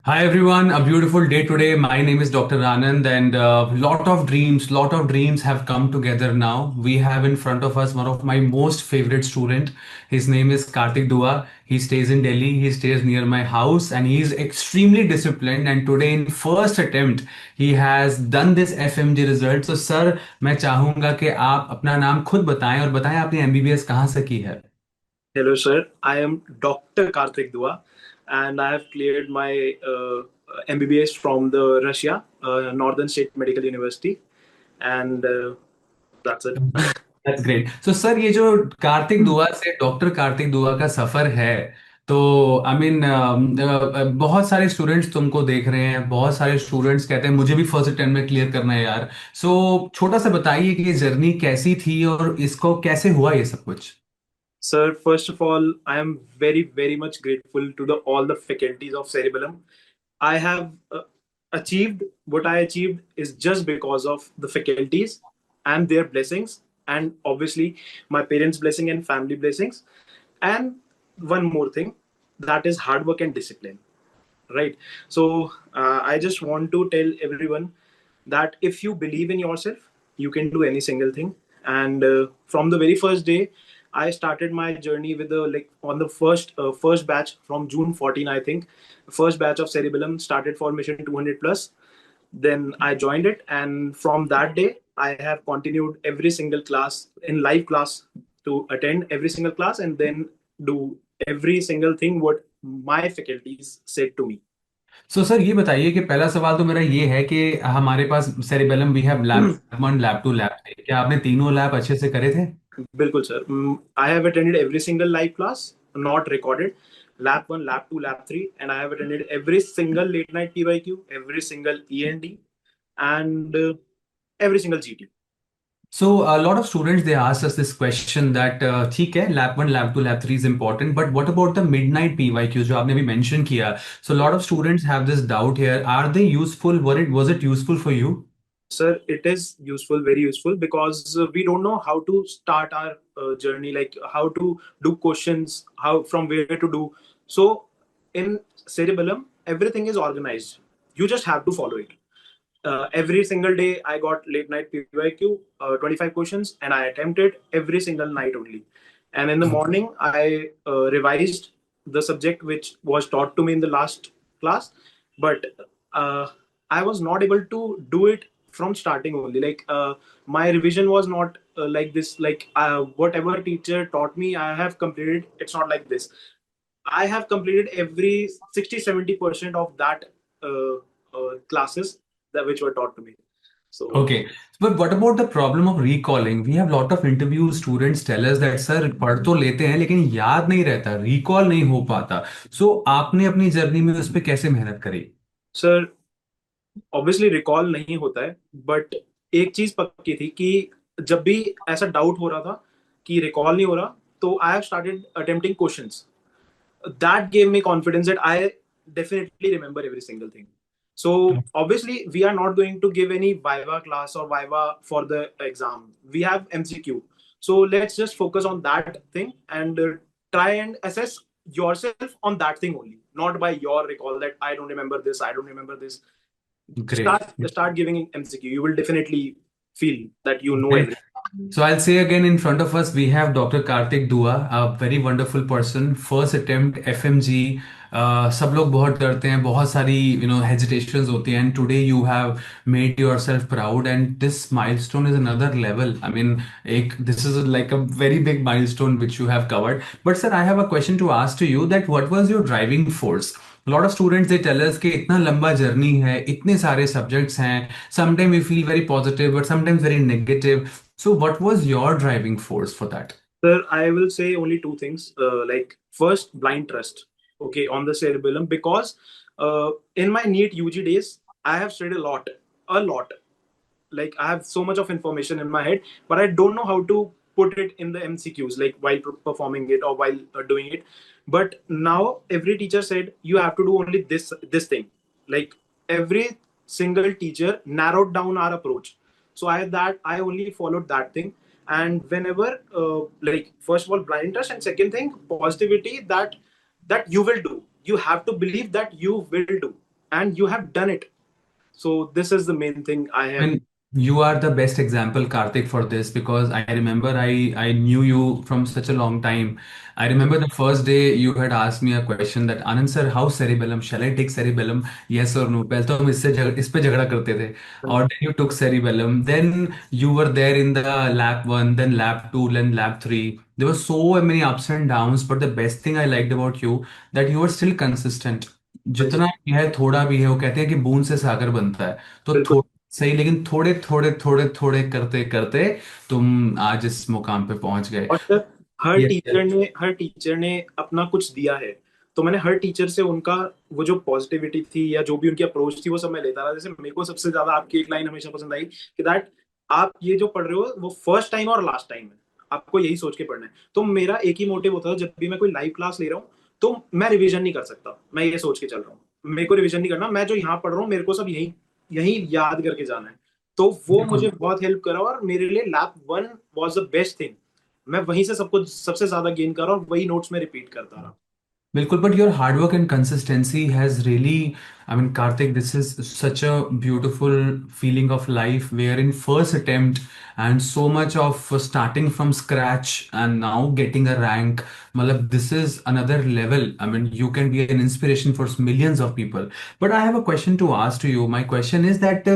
Hi everyone, a beautiful day today. My name is Dr. Anand, and lot of dreams have come together now. We have in front of us one of my most favorite student. His name is Kartik Dua. He stays in Delhi. He stays near my house, and he is extremely disciplined. And today, in first attempt, he has done this FMG result. So, sir, मैं चाहूंगा कि आप अपना नाम खुद बताएं और बताएं आपने MBBS कहाँ से की है. Hello, sir. I am Dr. Karthik Dua, and I have cleared my MBBS from the Russia, Northern State Medical University, and that's it. That's great. So sir ये जो कार्तिक दुआ से डॉक्टर कार्तिक दुआ का सफर है, तो आई मीन बहुत सारे स्टूडेंट्स तुमको देख रहे हैं, बहुत सारे स्टूडेंट्स कहते हैं मुझे भी फर्स्ट अटेम्प्ट में क्लियर करना है यार. सो छोटा सा बताइए कि ये जर्नी कैसी थी और इसको कैसे हुआ ये सब कुछ. Sir, first of all, I am very, very much grateful to the all the faculties of Cerebellum. I have achieved what I achieved is just because of the faculties and their blessings, and obviously my parents' blessing and family blessings. And one more thing, that is hard work and discipline, right? So I just want to tell everyone that if you believe in yourself, you can do any single thing. And from the very first day, I started my journey with the like on the first batch from June 14, I think. First batch of Cerebellum started for mission 200 plus. Then I joined it, and from that day, I have continued every single class in live class to attend every single class and then do every single thing what my faculties said to me. So sir ये बताइए कि पहला सवाल तो मेरा ये है कि हमारे पास cerebellum we have lab 1 lab 2 lab 3. क्या आपने तीनों लैब अच्छे से करे थे? Bilkul, sir. I have attended every single live class, not recorded. Lab 1, Lab 2, Lab 3, and I have attended every single late night PYQ, every single END, and every single GT. So a lot of students they ask us this question that ठीक है lab 1 lab 2 lab 3 is important, but what about the midnight PYQs जो आपने अभी mention किया? So a lot of students have this doubt here. Are they useful? Was it useful for you? Sir, it is useful, very useful, because we don't know how to start our journey, like how to do questions, how from where to do. So in Cerebellum, everything is organized. You just have to follow it. Every single day I got late night PYQ, 25 questions, and I attempted every single night only. And in the morning, I revised the subject which was taught to me in the last class, but uh, I was not able to do it from starting only. Like my revision was not like this. Like whatever teacher taught me, I have completed. It's not like this. I have completed every 60-70% of that classes that which were taught to me. So Okay, but what about the problem of recalling? We have lot of interviews. Students tell us that sir पढ़ तो लेते हैं लेकिन याद नहीं रहता, recall नहीं हो पाता. So आपने अपनी जर्नी में उस पे कैसे मेहनत करी? सर ऑब्वियसली रिकॉल नहीं होता है, बट एक चीज पक्की थी कि जब भी ऐसा डाउट हो रहा था कि रिकॉल नहीं हो रहा, तो I have started attempting questions. That gave me confidence that I definitely remember every single thing. So obviously we are not going to give any Viva class or Viva for the exam. We have MCQ. So let's just focus on that thing and try and assess yourself on that thing only, not by your recall that I don't remember this, I don't remember this. Great. Start giving MCQ. You will definitely feel that you know Great. everything. So I'll say again in front of us we have Dr. Kartik Dua, a very wonderful person. First attempt FMG. सब लोग बहुत डरते हैं, बहुत सारी hesitations होती हैं. And today you have made yourself proud, and this milestone is another level. I mean, this is like a very big milestone which you have covered. But sir, I have a question to ask to you that what was your driving force? A lot of students they tell us कि इतना लंबा journey है, इतने सारे subjects हैं. Sometimes we feel very positive, but sometimes very negative. So, what was your driving force for that? Sir, I will say only two things. Like first, blind trust. Okay, on the cerebellum, because in my NEET UG days, I have studied a lot. Like I have so much of information in my head, but I don't know how to put it in the MCQs, like while performing it or while doing it. But now every teacher said you have to do only this thing. Like every single teacher narrowed down our approach. So I only followed that thing. And whenever like first of all blind trust, and second thing positivity, that you will do. You have to believe that you will do. and you have done it. So this is the main thing I I have. mean, you are the best example, Karthik, for this because I remember I knew you from such a long time. I remember the first day you had asked me a question that Anand sir, how cerebellum? Shall I take cerebellum? Yes or no? पहले तो हम इस पे झगड़ा करते थे. और then you took cerebellum. Then you were there in the lab one, then lab two, then lab three. There were so many ups and downs, but the best thing I liked about you that you were still consistent. जी, जितना भी है थोड़ा भी है वो कहते हैं कि बूंद से सागर बनता है. बिल्कुल. तो सही लेकिन थोड़े थोड़े थोड़े थोड़े करते करते तुम आज इस मुकाम पे पहुंच गए. और सर, यस सर. हर टीचर ने अपना कुछ दिया है. तो मैंने हर टीचर से उनका वो जो पॉजिटिविटी थी या जो भी उनकी अप्रोच थी वो सब मैं लेता रहा. जैसे मेरे को सबसे ज्यादा आपकी एक लाइन हमेशा पसंद आई कि दैट आप ये जो पढ़ रहे हो वो फर्स्ट टाइम और लास्ट टाइम है, आपको यही सोच के पढ़ना है. तो मेरा एक ही मोटिव होता था जब भी मैं कोई लाइव क्लास ले रहा हूँ तो मैं रिवीजन नहीं कर सकता. मैं ये सोच के चल रहा हूँ मेरे को रिवीजन नहीं करना, मैं जो यहाँ पढ़ रहा हूँ मेरे को सब यही यही याद करके जाना है. तो वो मुझे बिल्कुल बहुत हेल्प करा और मेरे लिए lab one was the best thing. मैं वहीं से सबको सबसे ज्यादा गेन कर रहा हूँ और वही नोट्स में रिपीट करता रहा. बिल्कुल but your hard work and consistency has really I mean Kartik this is such a beautiful feeling of life where in first attempt and so much of starting from scratch and now getting a rank matlab this is another level. I mean you can be an inspiration for millions of people. But I have a question to ask to you. My question is that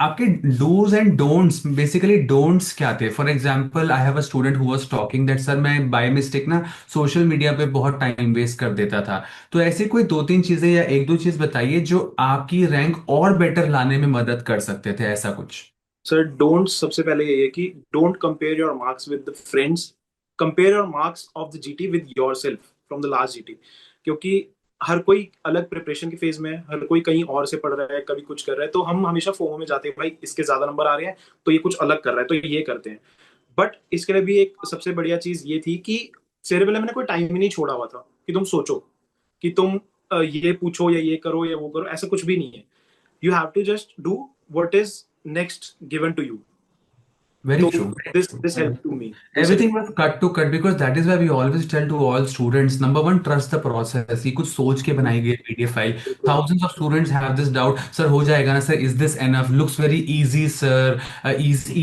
आपके dos and don'ts basically don'ts क्या थे? For example I have a student who was talking that sir मैं by mistake ना social media पे बहुत time waste कर देता था. तो ऐसी कोई दो तीन चीजें या एक दो चीज बताइए जो आपकी रैंक और बेटर लाने में मदद कर सकते थे, ऐसा कुछ. सर डोंट सबसे पहले ये है कि don't compare your marks with the friends. Compare your marks of the GT with yourself from the last GT. क्योंकि हर कोई अलग प्रिपरेशन की फेज में है, हर कोई कहीं और से पढ़ रहा है, कभी कुछ कर रहा है. तो हम हमेशा फोमो में जाते हैं भाई इसके ज्यादा नंबर आ रहे हैं तो ये कुछ अलग कर रहा है तो ये करते हैं. बट इसके लिए भी एक सबसे बढ़िया चीज ये थी कि सेरेबेलम ने कोई टाइम ही नहीं छोड़ा हुआ था कि तुम सोचो कि तुम ये पूछो या ये करो या वो करो. ऐसा कुछ भी नहीं है. You have to just do what is next given to you. Very तो true. This help to me. This Everything was cut to cut because that is why we always tell to all students, number one, trust the process. ये कुछ सोच के बनाई गई PDF file. बिल्कुल. Thousands of students have this doubt, sir हो जाएगा ना sir, is this enough, looks very easy sir.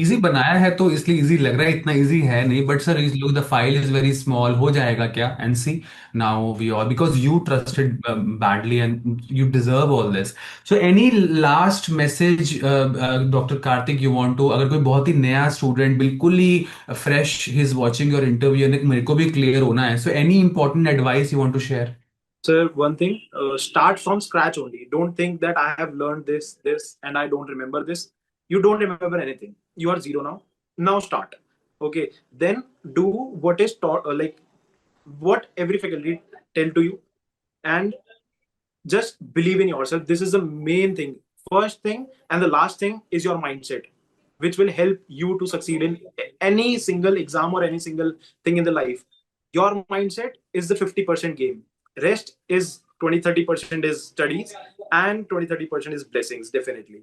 easy बनाया है तो इसलिए easy लग रहा है, इतना easy है नहीं. But sir look the file is very small, हो जाएगा क्या? And see now we all because you trusted badly and you deserve all this. So any last message Dr. Karthik you want to, अगर कोई बहुत ही नया student बिल्कुल ही fresh he's watching your interview and मेरे को भी clear होना है, so any important advice you want to share? Sir, one thing, start from scratch only. Don't think that I have learned this, and I don't remember this. You don't remember anything. You are zero now. Now start. Okay. Then do what is taught, like what every faculty tell to you, and just believe in yourself. This is the main thing. First thing and the last thing is your mindset, which will help you to succeed in any single exam or any single thing in the life. Your mindset is the 50% game. Rest is 20-30% is studies and 20-30% is blessings, definitely.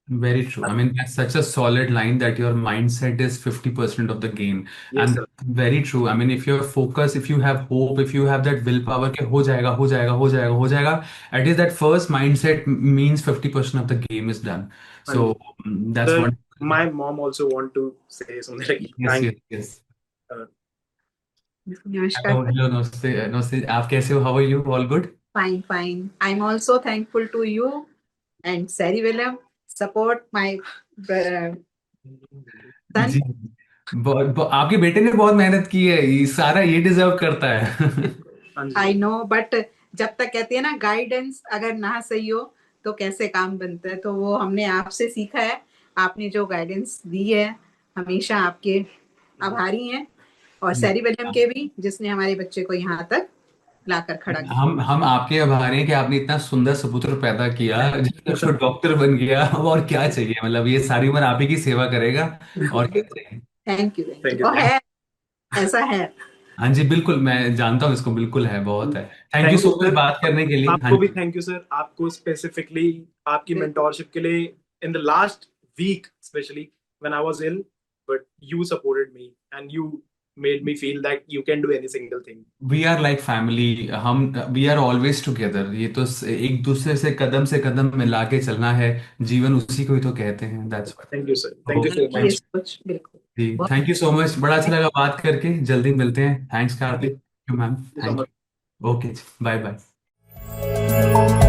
Very true. I mean, that's such a solid line that your mindset is 50% of the game. Yes, And sir. that's very true. I mean, if you're focused, if you have hope, if you have that willpower, कि हो जाएगा, हो जाएगा, हो जाएगा, हो जाएगा, at least that first mindset means 50% of the game is done. And So that's sir, one. my mom also want to say something like Yes, thank yes, yes. uh, नमस्कार Hello, सर. hello, नमस्ते, नमस्ते. आप कैसे हो? How are you? All good? Fine, fine. I'm also thankful to you and Sari William. Support my son. जी. आपके बेटे ने बहुत मेहनत की है, ये सारा ये डिजर्व करता है. हाँ जी. I know, but जब तक कहते हैं ना गाइडेंस अगर ना सही हो तो कैसे काम बनता है, तो वो हमने आपसे सीखा है. आपने जो गाइडेंस दी है हमेशा आपके आभारी हैं, और सैरी विलियम के भी जिसने हमारे बच्चे को यहाँ तक लाकर खड़ा किया. हम आपके आभारी हैं कि आपने इतना सुंदर सपुत्र पैदा किया जिसका डॉक्टर बन गया. और क्या चाहिए, मतलब ये सारी उम्र आप ही की सेवा करेगा. और क्या चाहिए. Thank you. Thank you. और है, ऐसा है. हाँ जी बिल्कुल, मैं जानता हूँ इसको, बिल्कुल है, बहुत है. Thank you thank you so much sir. बात करने के लिए. हाँ आपको भी जी. Thank you sir. आपको स्पेसिफिकली आपकी मेंटोरशिप के लिए in the last week specially when I was ill, but you supported me and you made me feel that you can do any single thing. We are like family, हम we are always together. ये तो एक दूसरे से कदम मिला के चलना है, जीवन उसी को ही तो कहते हैं। That's thank you, sir. Thank you so आपकी ये much. सोच बिल्कुल जी, बहुत थैंक यू सो मच, बड़ा अच्छा लगा बात करके। जल्दी मिलते हैं। Thanks Thank Kartik, ma'am, you so thank much. You. Okay, bye bye.